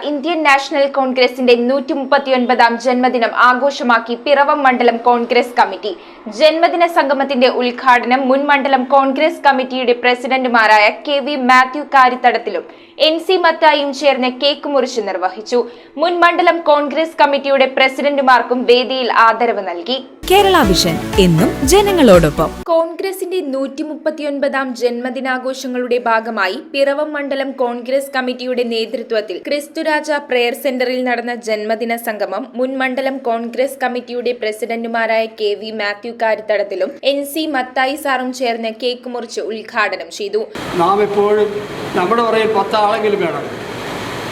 Indian national കോൺഗ്രസിന്റെ 139ാം ജന്മദിനം ആഘോഷമാക്കി പിറവം മണ്ഡലം കോൺഗ്രസ് കമ്മിറ്റി. ജന്മദിന സംഗമത്തിന്റെ ഉദ്ഘാടനം മുൻ മണ്ഡലം കോൺഗ്രസ് കമ്മിറ്റിയുടെ പ്രസിഡന്റുമാരായ കെ.വി. മാത്യു കാരിത്തടത്തിലും എൻ.സി. മത്തായിയും ചേർന്ന് കേക്ക് മുറിച്ച് നിർവഹിച്ചു. മുൻ മണ്ഡലം കോൺഗ്രസ് കമ്മിറ്റിയുടെ പ്രസിഡന്റുമാർക്കും വേദിയിൽ ആദരവ് നൽകി. കേരള വിഷൻ എന്നും ജനങ്ങളോടൊപ്പം. കോൺഗ്രസിന്റെ 139ാം ജന്മദിനാഘോഷങ്ങളുടെ ഭാഗമായി പിറവം മണ്ഡലം കോൺഗ്രസ് കമ്മിറ്റിയുടെ നേതൃത്വത്തിൽ ക്രിസ്തുരാജ പ്രയർ സെന്ററിൽ നടന്ന ജന്മദിന സംഗമം മുൻ മണ്ഡലം കോൺഗ്രസ് കമ്മിറ്റിയുടെ പ്രസിഡന്റുമാരായ കെ.വി. മാത്യു കാരിത്തടത്തിലും എൻ.സി. മത്തായി സാറും ചേർന്ന് കേക്ക് മുറിച്ച് ഉദ്ഘാടനം ചെയ്തു. നാം എപ്പോഴും നമ്മുടെ പറയിൽ 10 ആളെങ്കിലും വേണം.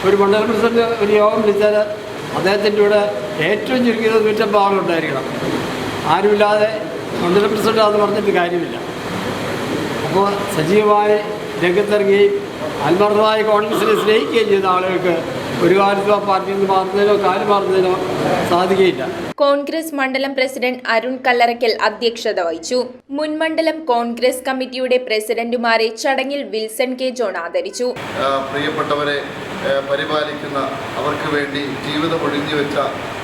ഒരു മണ്ഡലം പ്രസിഡന്റ് ഒരു യോഗം വിളിച്ചാൽ അദ്ദേഹത്തിൻ്റെ കൂടെ ഏറ്റവും ചുരുക്കിയത് 150 ആളുണ്ടായിരിക്കണം. ആരുമില്ലാതെ മണ്ഡലം പ്രസിഡന്റ് പറഞ്ഞിട്ട് കാര്യമില്ല. അപ്പോൾ സജീവമായി രംഗത്തിറങ്ങുകയും ആത്മാർത്ഥമായ കോൺഗ്രസിനെ സ്നേഹിക്കുകയും ചെയ്ത ആളുകൾക്ക് ഒരു കാലത്തും ആ പാർട്ടിയിൽ നിന്ന് മാറുന്നതിനോ കാര്യം മാറുന്നതിനോ സാധിക്കുകയില്ല. കോൺഗ്രസ് മണ്ഡലം പ്രസിഡന്റ് അരുൺ കല്ലറയ്ക്കൽ അധ്യക്ഷത വഹിച്ചു. മുൻ മണ്ഡലം കോൺഗ്രസ് കമ്മിറ്റിയുടെ പ്രസിഡന്റുമാരെ ചടങ്ങിൽ വിൽസൺ കെ. ജോൺ ആദരിച്ചു. പ്രിയപ്പെട്ടവരെ പരിപാലിക്കുന്ന, അവർക്ക് വേണ്ടി ജീവിതം ഒഴിഞ്ഞുവെച്ച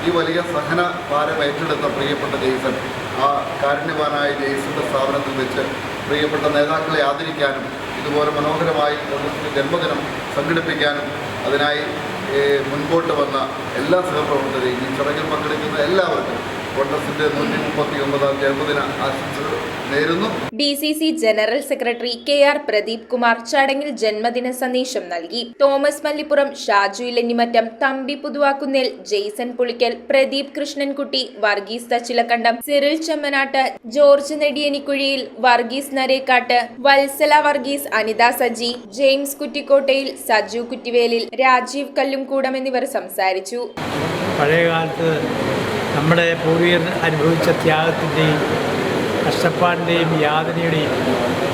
ഈ വലിയ സഹന ഭാരം ഏറ്റെടുത്ത പ്രിയപ്പെട്ട ജെയ്സൺ, ആ കാരുണ്യവാനായ ജെയ്സന്റെ സ്ഥാപനത്തിൽ വെച്ച് പ്രിയപ്പെട്ട നേതാക്കളെ ആദരിക്കാനും ഇതുപോലെ മനോഹരമായി കോൺഗ്രസിന്റെ ജന്മദിനം സംഘടിപ്പിക്കാനും അതിനായി മുൻപോട്ട് വന്ന എല്ലാ സഹപ്രവർത്തകരെയും ഈ ചടങ്ങിൽ പങ്കെടുക്കുന്ന എല്ലാവർക്കും കോൺഗ്രസിന്റെ 139ാം ജന്മദിന ആശംസകൾ നേരുന്നു. DCC general secretary K R. Pradeep Kumar ചടങ്ങിൽ ജന്മദിന സന്ദേശം നൽകി. തോമസ് മല്ലിപ്പുറം, ഷാജു ഇലഞ്ഞിമറ്റം, തമ്പി പുതുവാക്കുന്നേൽ, ജെയ്സൺ പുളിക്കൽ, പ്രദീപ് കൃഷ്ണൻകുട്ടി, വർഗീസ് തച്ചിലക്കണ്ടം, സിറിൽ ചെമ്മനാട്ട്, ജോർജ് നെടിയനിക്കുഴിയിൽ, വർഗീസ് നരേക്കാട്ട്, വത്സല വർഗീസ്, അനിത സജി, ജെയിംസ് കുറ്റിക്കോട്ടയിൽ, സജു കുറ്റിവേലിൽ, രാജീവ് കല്ലുംകൂടം എന്നിവർ സംസാരിച്ചു. പഴയകാലത്ത് നമ്മുടെ പൂർവികർ അനുഭവിച്ച ത്യാഗത്തിൻ്റെയും കഷ്ടപ്പാടിൻ്റെയും യാതനയുടെയും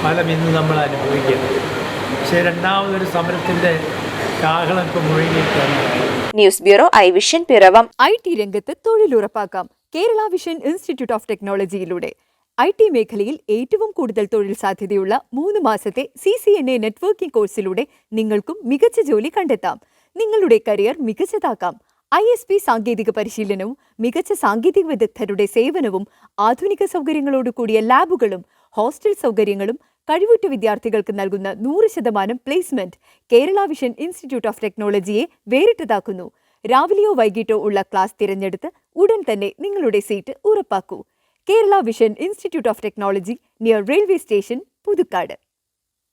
ഫലം ഇന്ന് നമ്മൾ അനുഭവിക്കുന്നു. പക്ഷേ രണ്ടാമതൊരു സമരത്തിൻ്റെ കാഹളം ഇപ്പം മുഴുകിയിട്ടാണ്. News bureau, I vision, Piravom. IT രംഗത്ത് തൊഴിലുറപ്പാക്കാം കേരള വിഷൻ ഇൻസ്റ്റിറ്റ്യൂട്ട് ഓഫ് ടെക്നോളജിയിലൂടെ. IT മേഖലയിൽ ഏറ്റവും കൂടുതൽ തൊഴിൽ സാധ്യതയുള്ള 3 മാസത്തെ CCNA നെറ്റ്വർക്കിംഗ് കോഴ്സിലൂടെ നിങ്ങൾക്കും മികച്ച ജോലി കണ്ടെത്താം. നിങ്ങളുടെ കരിയർ മികച്ചതാക്കാം. ISP സാങ്കേതിക പരിശീലനവും മികച്ച സാങ്കേതിക വിദഗ്ധരുടെ സേവനവും ആധുനിക സൗകര്യങ്ങളോട് കൂടിയ ലാബുകളും ഹോസ്റ്റൽ സൗകര്യങ്ങളും കഴിവുറ്റ വിദ്യാർത്ഥികൾക്ക് നൽകുന്ന 100% placement Kerala vision institute of ടെക്നോളജിയെ വേറിട്ടതാക്കുന്നു. രാവിലെയോ വൈകിട്ടോ ഉള്ള ക്ലാസ് തിരഞ്ഞെടുത്ത് ഉടൻ തന്നെ നിങ്ങളുടെ സീറ്റ് ഉറപ്പാക്കൂ. Kerala vision institute of technology, near railway station, Puthukkad.